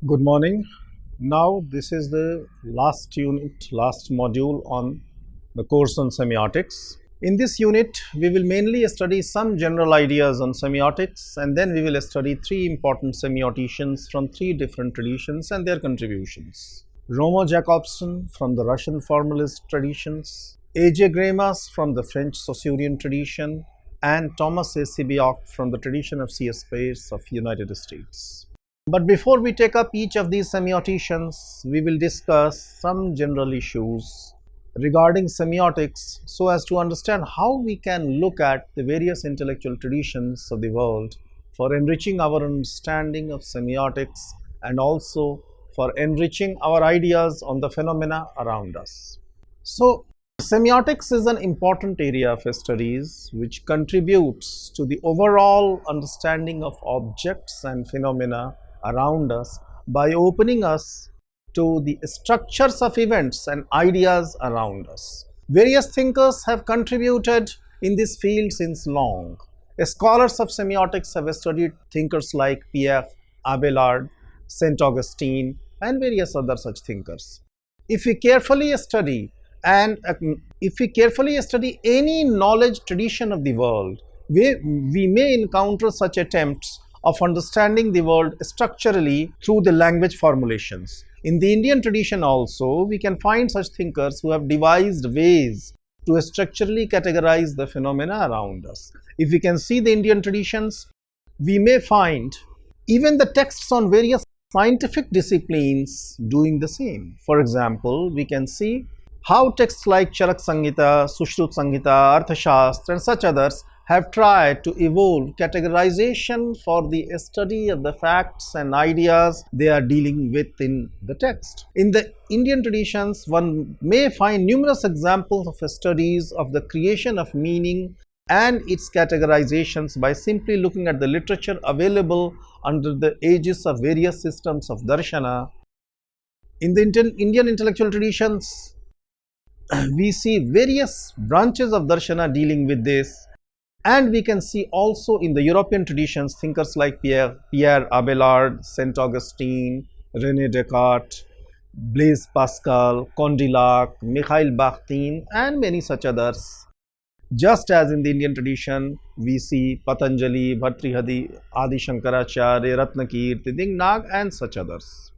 Good morning. Now, this is the last unit, last module on the course on semiotics. In this unit, we will mainly study some general ideas on semiotics, and then we will study three important semioticians from three different traditions and their contributions. Romo Jakobson from the Russian formalist traditions, A.J. Greimas from the French Saussurean tradition, and Thomas A. Sibioc from the tradition of C.S. Peirce of United States. But before we take up each of these semioticians, we will discuss some general issues regarding semiotics so as to understand how we can look at the various intellectual traditions of the world for enriching our understanding of semiotics and also for enriching our ideas on the phenomena around us. So, semiotics is an important area of studies which contributes to the overall understanding of objects and phenomena around us by opening us to the structures of events and ideas around us. Various thinkers have contributed in this field since long. Scholars of semiotics have studied thinkers like Pierre Abelard, Saint Augustine, and various other such thinkers. If we carefully study any knowledge tradition of the world, we may encounter such attempts of understanding the world structurally through the language formulations. In the Indian tradition also, we can find such thinkers who have devised ways to structurally categorize the phenomena around us. If we can see the Indian traditions, we may find even the texts on various scientific disciplines doing the same. For example, we can see how texts like Charak Samhita, Sushrut Samhita, Arthashastra and such others have tried to evolve categorization for the study of the facts and ideas they are dealing with in the text. In the Indian traditions, one may find numerous examples of studies of the creation of meaning and its categorizations by simply looking at the literature available under the aegis of various systems of darshana. In the Indian intellectual traditions, we see various branches of darshana dealing with this. And we can see also in the European traditions thinkers like Pierre Abelard, Saint Augustine, René Descartes, Blaise Pascal, Condillac, Mikhail Bakhtin and many such others. Just as in the Indian tradition, we see Patanjali, Bhartrihari, Adi Shankaracharya, Ratnakirti, Dingnag and such others.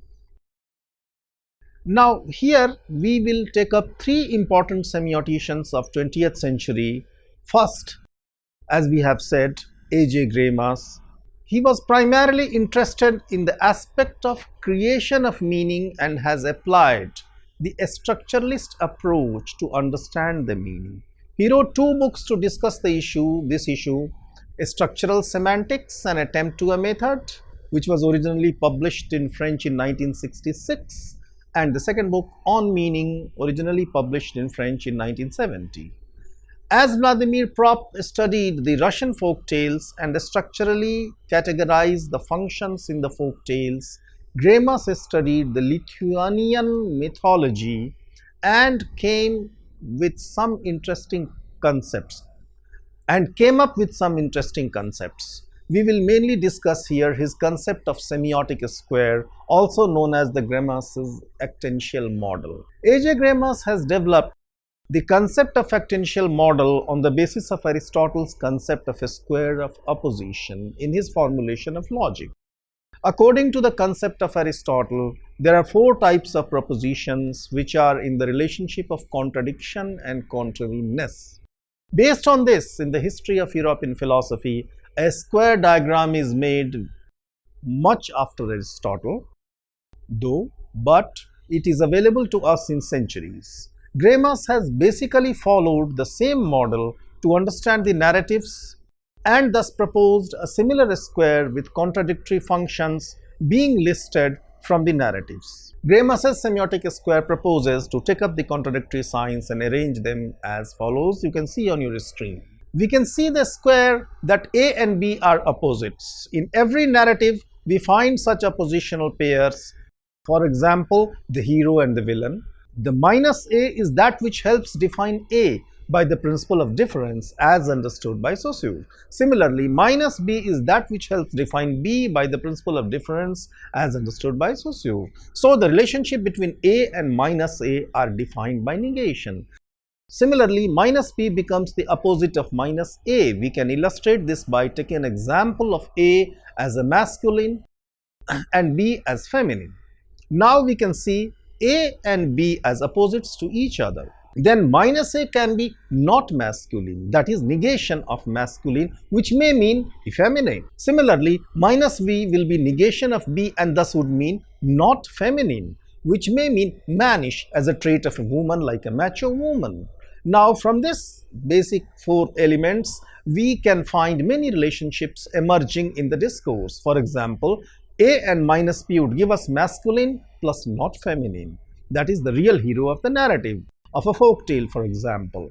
Now here we will take up three important semioticians of 20th century. First, as we have said, A.J. Greimas. He was primarily interested in the aspect of creation of meaning and has applied the structuralist approach to understand the meaning. He wrote two books to discuss this issue, Structural Semantics, An Attempt to a Method, which was originally published in French in 1966, and the second book, On Meaning, originally published in French in 1970. As Vladimir Propp studied the Russian folk tales and structurally categorized the functions in the folk tales, Greimas studied the Lithuanian mythology and came up with some interesting concepts. We will mainly discuss here his concept of semiotic square, also known as the Greimas' actential model. A.J. Greimas has developed the concept of actential model on the basis of Aristotle's concept of a square of opposition in his formulation of logic. According to the concept of Aristotle, there are four types of propositions which are in the relationship of contradiction and contrariness. Based on this, in the history of European philosophy, a square diagram is made much after Aristotle, but it is available to us in centuries. Greimas has basically followed the same model to understand the narratives and thus proposed a similar square with contradictory functions being listed from the narratives. Greimas' semiotic square proposes to take up the contradictory signs and arrange them as follows. You can see on your screen. We can see the square that A and B are opposites. In every narrative, we find such oppositional pairs. For example, the hero and the villain. The minus A is that which helps define A, by the principle of difference as understood by Saussure. Similarly, minus B is that which helps define B by the principle of difference as understood by Saussure. So, the relationship between A and minus A are defined by negation. Similarly, minus P becomes the opposite of minus A. We can illustrate this by taking an example of A as a masculine and B as feminine. Now we can see A and B as opposites to each other. Then minus A can be not masculine, that is negation of masculine, which may mean effeminate. Similarly, minus B will be negation of B and thus would mean not feminine, which may mean mannish as a trait of a woman, like a macho woman. Now, from this basic four elements, we can find many relationships emerging in the discourse. For example, A and minus P would give us masculine plus not feminine. That is the real hero of the narrative of a folk tale, for example.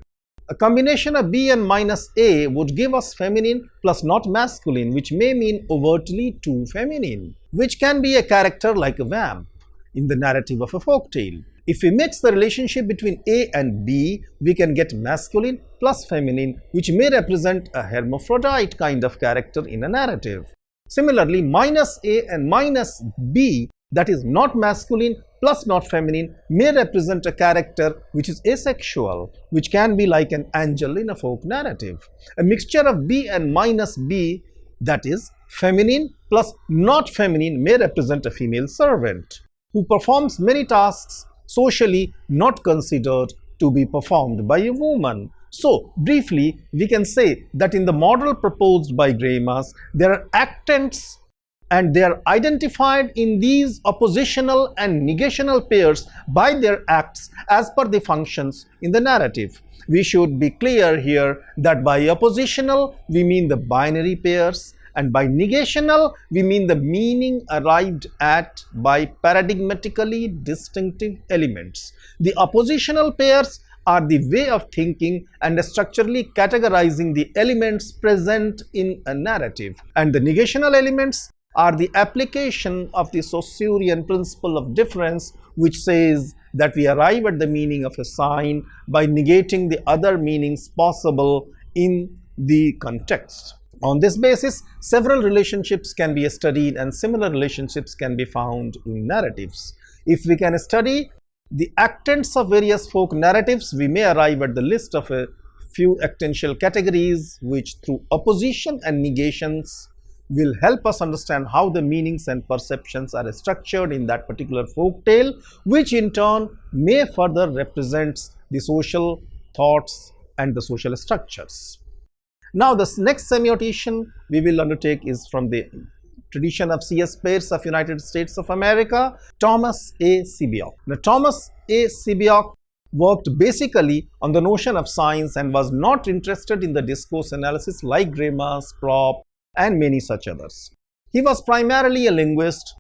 A combination of B and minus A would give us feminine plus not masculine, which may mean overtly too feminine, which can be a character like a vamp in the narrative of a folk tale. If we mix the relationship between A and B, we can get masculine plus feminine, which may represent a hermaphrodite kind of character in a narrative. Similarly, minus A and minus B, that is not masculine plus not feminine, may represent a character which is asexual, which can be like an angel in a folk narrative. A mixture of B and minus B, that is feminine plus not feminine, may represent a female servant who performs many tasks socially not considered to be performed by a woman. So, briefly, we can say that in the model proposed by Greimas, there are actants and they are identified in these oppositional and negational pairs by their acts as per the functions in the narrative. We should be clear here that by oppositional, we mean the binary pairs, and by negational, we mean the meaning arrived at by paradigmatically distinctive elements. The oppositional pairs are the way of thinking and structurally categorizing the elements present in a narrative, and the negational elements are the application of the Saussurean principle of difference, which says that we arrive at the meaning of a sign by negating the other meanings possible in the context. On this basis, several relationships can be studied and similar relationships can be found in narratives. If we can study the actants of various folk narratives, we may arrive at the list of a few actential categories which through opposition and negations will help us understand how the meanings and perceptions are structured in that particular folk tale, which in turn may further represent the social thoughts and the social structures. Now, the next semiotician we will undertake is from the tradition of C.S. Peirce of United States of America, Thomas A. Semioticians. Now, Thomas A. Semioticians worked basically on the notion of science and was not interested in the discourse analysis like Greimas, Propp, and many such others. He was primarily a linguist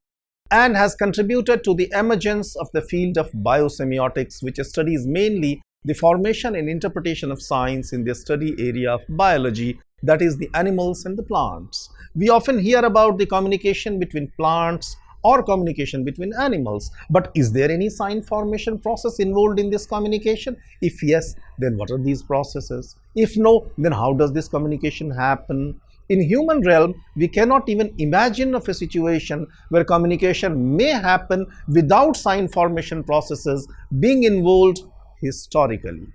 and has contributed to the emergence of the field of biosemiotics, which studies mainly the formation and interpretation of science in the study area of biology, that is the animals and the plants. We often hear about the communication between plants or communication between animals, but is there any sign formation process involved in this communication? If yes, then what are these processes? If no, then how does this communication happen? In human realm, we cannot even imagine of a situation where communication may happen without sign formation processes being involved historically.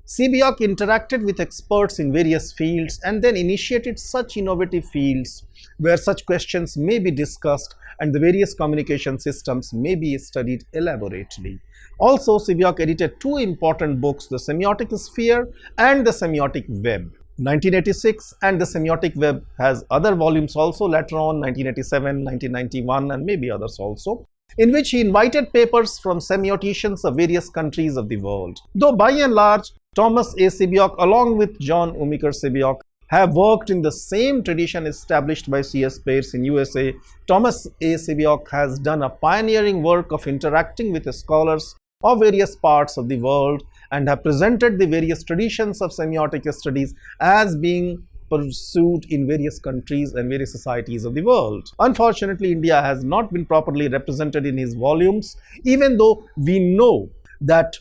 Semioticians interacted with experts in various fields and then initiated such innovative fields where such questions may be discussed and the various communication systems may be studied elaborately. Also, Semioticians edited two important books, the Semiotic Sphere and the Semiotic Web. 1986, and the Semiotic Web has other volumes also later on, 1987, 1991, and maybe others also, in which he invited papers from semioticians of various countries of the world. Though by and large, Thomas A. Semioticians along with John Umiker Semioticians have worked in the same tradition established by C.S. Peirce in USA, Thomas A. Semioticians has done a pioneering work of interacting with the scholars of various parts of the world and have presented the various traditions of semiotic studies as being pursued in various countries and various societies of the world. Unfortunately, India has not been properly represented in his volumes, even though we know that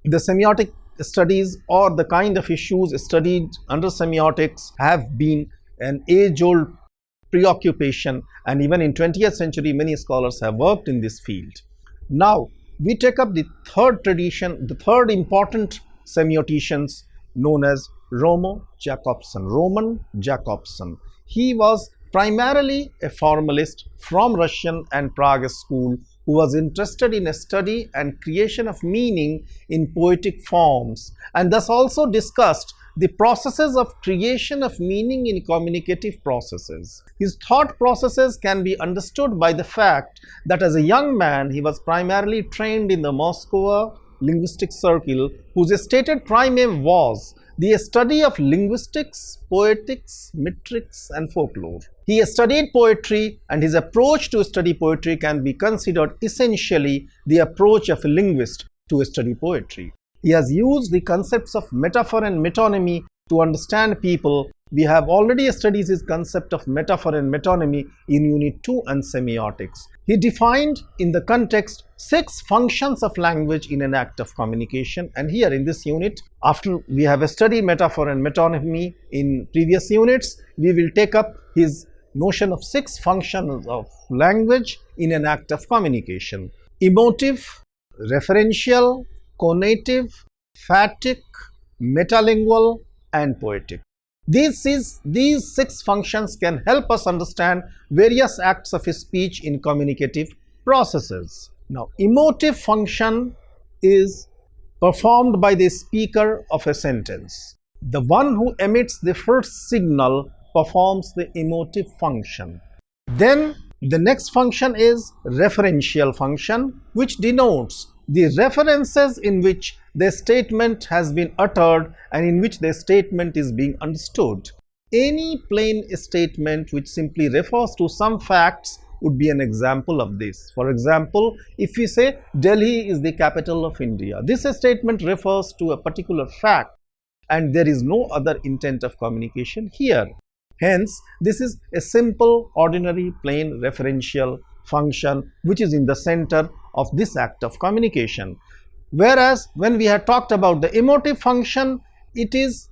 the semiotic studies or the kind of issues studied under semiotics have been an age-old preoccupation, and even in 20th century many scholars have worked in this field. Now we take up the third tradition, the third important semioticians, known as Roman Jakobson. He was primarily a formalist from Russian and Prague school who was interested in a study and creation of meaning in poetic forms, and thus also discussed the processes of creation of meaning in communicative processes. His thought processes can be understood by the fact that as a young man he was primarily trained in the Moscow Linguistics Circle, whose stated prime aim was the study of linguistics, poetics, metrics and folklore. He studied poetry, and his approach to study poetry can be considered essentially the approach of a linguist to study poetry. He has used the concepts of metaphor and metonymy to understand people. We have already studied his concept of metaphor and metonymy in Unit 2 and Semiotics. He defined in the context 6 functions of language in an act of communication, and here in this unit, after we have studied metaphor and metonymy in previous units, we will take up his notion of 6 functions of language in an act of communication: emotive, referential, conative, phatic, metalingual and poetic. These 6 functions can help us understand various acts of speech in communicative processes. Now, emotive function is performed by the speaker of a sentence. The one who emits the first signal performs the emotive function. Then the next function is referential function, which denotes the references in which the statement has been uttered and in which the statement is being understood. Any plain statement which simply refers to some facts would be an example of this. For example, if we say Delhi is the capital of India, this statement refers to a particular fact and there is no other intent of communication here. Hence, this is a simple, ordinary, plain referential function which is in the center of this act of communication. Whereas when we had talked about the emotive function, it is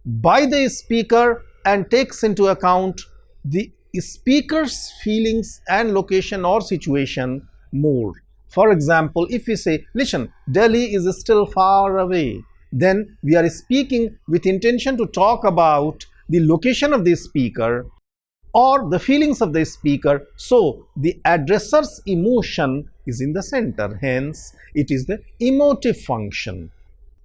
by the speaker and takes into account the speaker's feelings and location or situation more. For example, if we say, listen, Delhi is still far away, then we are speaking with intention to talk about the location of the speaker or the feelings of the speaker, so the addresser's emotion is in the center. Hence, it is the emotive function.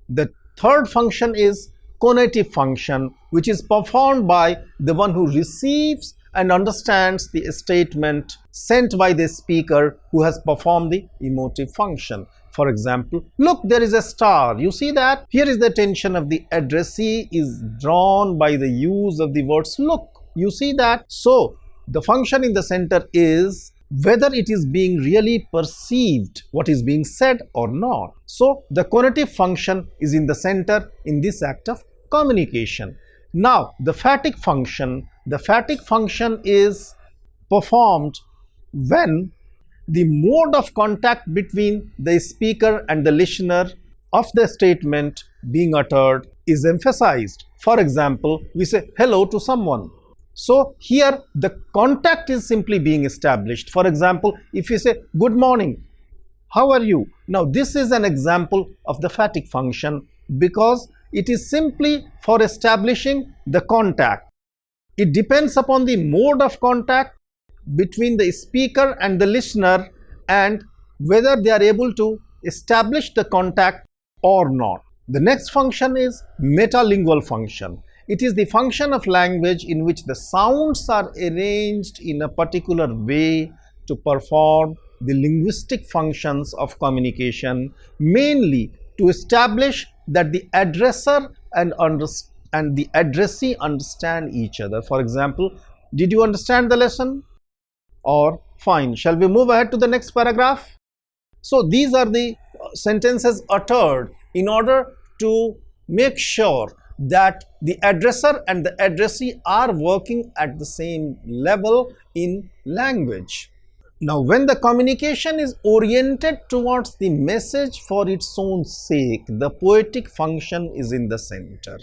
The third function is conative function, which is performed by the one who receives and understands the statement sent by the speaker who has performed the emotive function. For example, look, there is a star. You see that? Here is the attention of the addressee is drawn by the use of the words look. You see that? So, the function in the center is whether it is being really perceived, what is being said or not. So, the conative function is in the center in this act of communication. Now, the phatic function is performed when the mode of contact between the speaker and the listener of the statement being uttered is emphasized. For example, we say hello to someone. So here the contact is simply being established. For example, if we say good morning, how are you? Now this is an example of the phatic function because it is simply for establishing the contact. It depends upon the mode of contact between the speaker and the listener and whether they are able to establish the contact or not. The next function is metalingual function. It is the function of language in which the sounds are arranged in a particular way to perform the linguistic functions of communication, mainly to establish that the addresser and the addressee understand each other. For example, did you understand the lesson? Or fine, shall we move ahead to the next paragraph? So these are the sentences uttered in order to make sure that the addresser and the addressee are working at the same level in language. Now, when the communication is oriented towards the message for its own sake, the poetic function is in the center.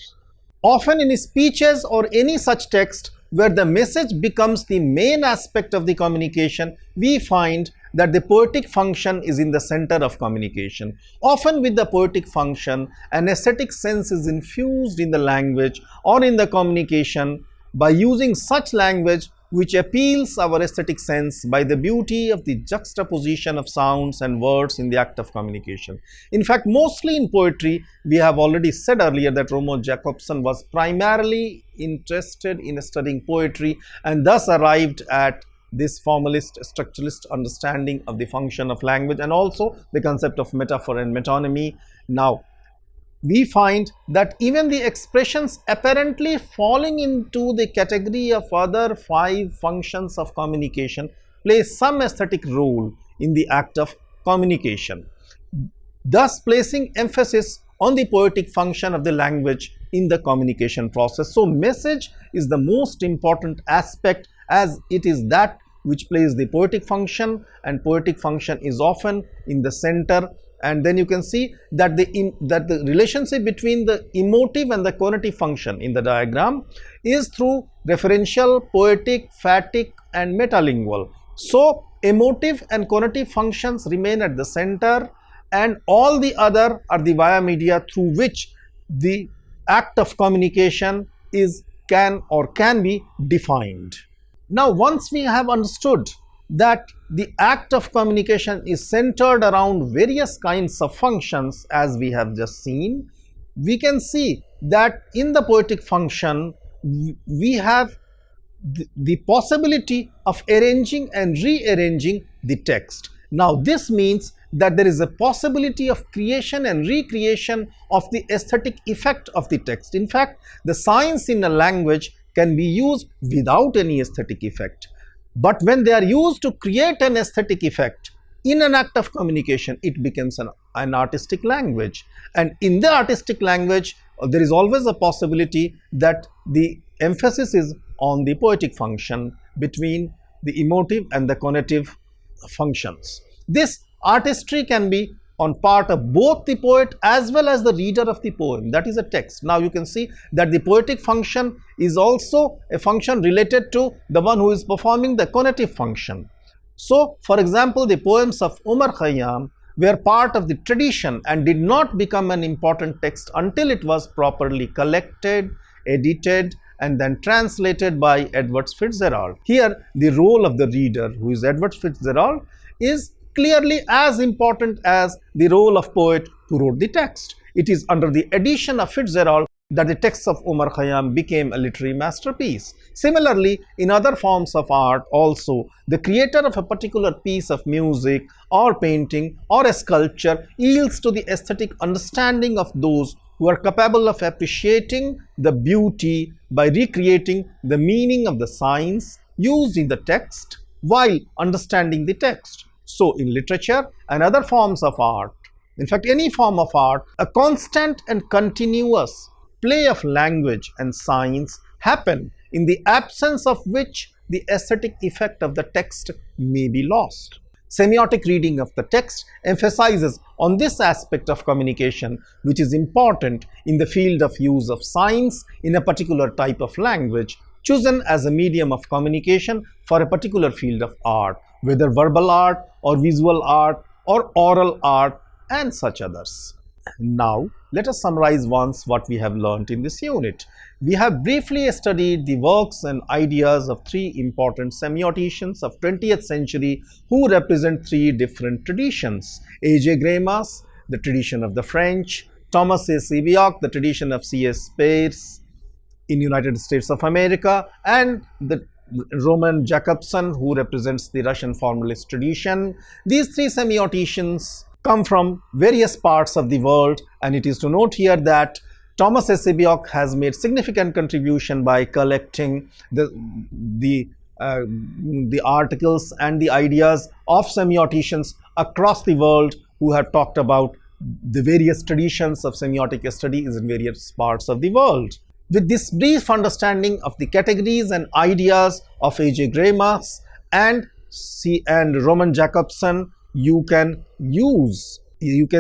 Often in speeches or any such text where the message becomes the main aspect of the communication, we find that the poetic function is in the center of communication. Often with the poetic function, an aesthetic sense is infused in the language or in the communication by using such language which appeals our aesthetic sense by the beauty of the juxtaposition of sounds and words in the act of communication. In fact, mostly in poetry, we have already said earlier that Romo Jakobson was primarily interested in studying poetry and thus arrived at this formalist, structuralist understanding of the function of language and also the concept of metaphor and metonymy. Now, we find that even the expressions apparently falling into the category of other 5 functions of communication play some aesthetic role in the act of communication, thus placing emphasis on the poetic function of the language in the communication process. So, message is the most important aspect as it is that which plays the poetic function, and poetic function is often in the center. And then you can see that the relationship between the emotive and the conative function in the diagram is through referential, poetic, phatic and metalingual. So, emotive and conative functions remain at the center and all the other are the via media through which the act of communication can be defined. Now, once we have understood that the act of communication is centered around various kinds of functions as we have just seen, we can see that in the poetic function we have the possibility of arranging and rearranging the text. Now, this means that there is a possibility of creation and recreation of the aesthetic effect of the text. In fact, the signs in a language can be used without any aesthetic effect. But when they are used to create an aesthetic effect in an act of communication, it becomes an artistic language. And in the artistic language, there is always a possibility that the emphasis is on the poetic function between the emotive and the conative functions. This artistry can be on part of both the poet as well as the reader of the poem, that is a text. Now, you can see that the poetic function is also a function related to the one who is performing the conative function. So, for example, the poems of Omar Khayyam were part of the tradition and did not become an important text until it was properly collected, edited and then translated by Edward Fitzgerald. Here, the role of the reader, who is Edward Fitzgerald, is clearly as important as the role of poet who wrote the text. It is under the edition of Fitzgerald that the text of Omar Khayyam became a literary masterpiece. Similarly, in other forms of art also, the creator of a particular piece of music or painting or a sculpture yields to the aesthetic understanding of those who are capable of appreciating the beauty by recreating the meaning of the signs used in the text while understanding the text. So, in literature and other forms of art, in fact any form of art, a constant and continuous play of language and signs happen, in the absence of which the aesthetic effect of the text may be lost. Semiotic reading of the text emphasizes on this aspect of communication, which is important in the field of use of signs in a particular type of language chosen as a medium of communication for a particular field of art, whether verbal art or visual art or oral art and such others. Now, let us summarize once what we have learnt in this unit. We have briefly studied the works and ideas of 3 important semioticians of 20th century who represent 3 different traditions. A.J. Greimas, the tradition of the French; Thomas A. Semioticians, the tradition of C.S. Peirce in United States of America; and the Roman Jakobson, who represents the Russian formalist tradition. These 3 semioticians come from various parts of the world, and it is to note here that Thomas A. Semioticians has made significant contribution by collecting the articles and the ideas of semioticians across the world who have talked about the various traditions of semiotic studies in various parts of the world. With this brief understanding of the categories and ideas of A.J. Greimas and and Roman Jakobson, you can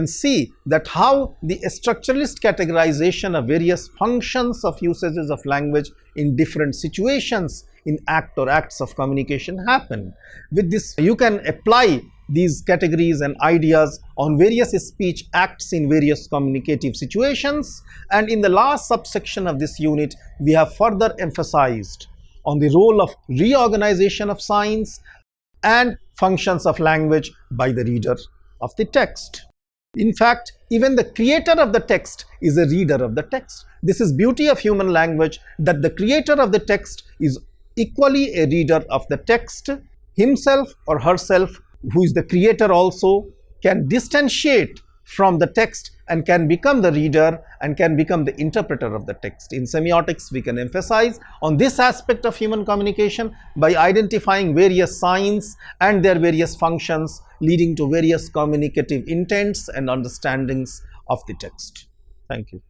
see that how the structuralist categorization of various functions of usages of language in different situations in act or acts of communication happen. With this, you can apply these categories and ideas on various speech acts in various communicative situations. And in the last subsection of this unit, we have further emphasized on the role of reorganization of signs and functions of language by the reader of the text. In fact, even the creator of the text is a reader of the text. This is beauty of human language, that the creator of the text is equally a reader of the text. Himself or herself, who is the creator also, can distantiate from the text and can become the reader and can become the interpreter of the text. In semiotics, we can emphasize on this aspect of human communication by identifying various signs and their various functions, leading to various communicative intents and understandings of the text. Thank you.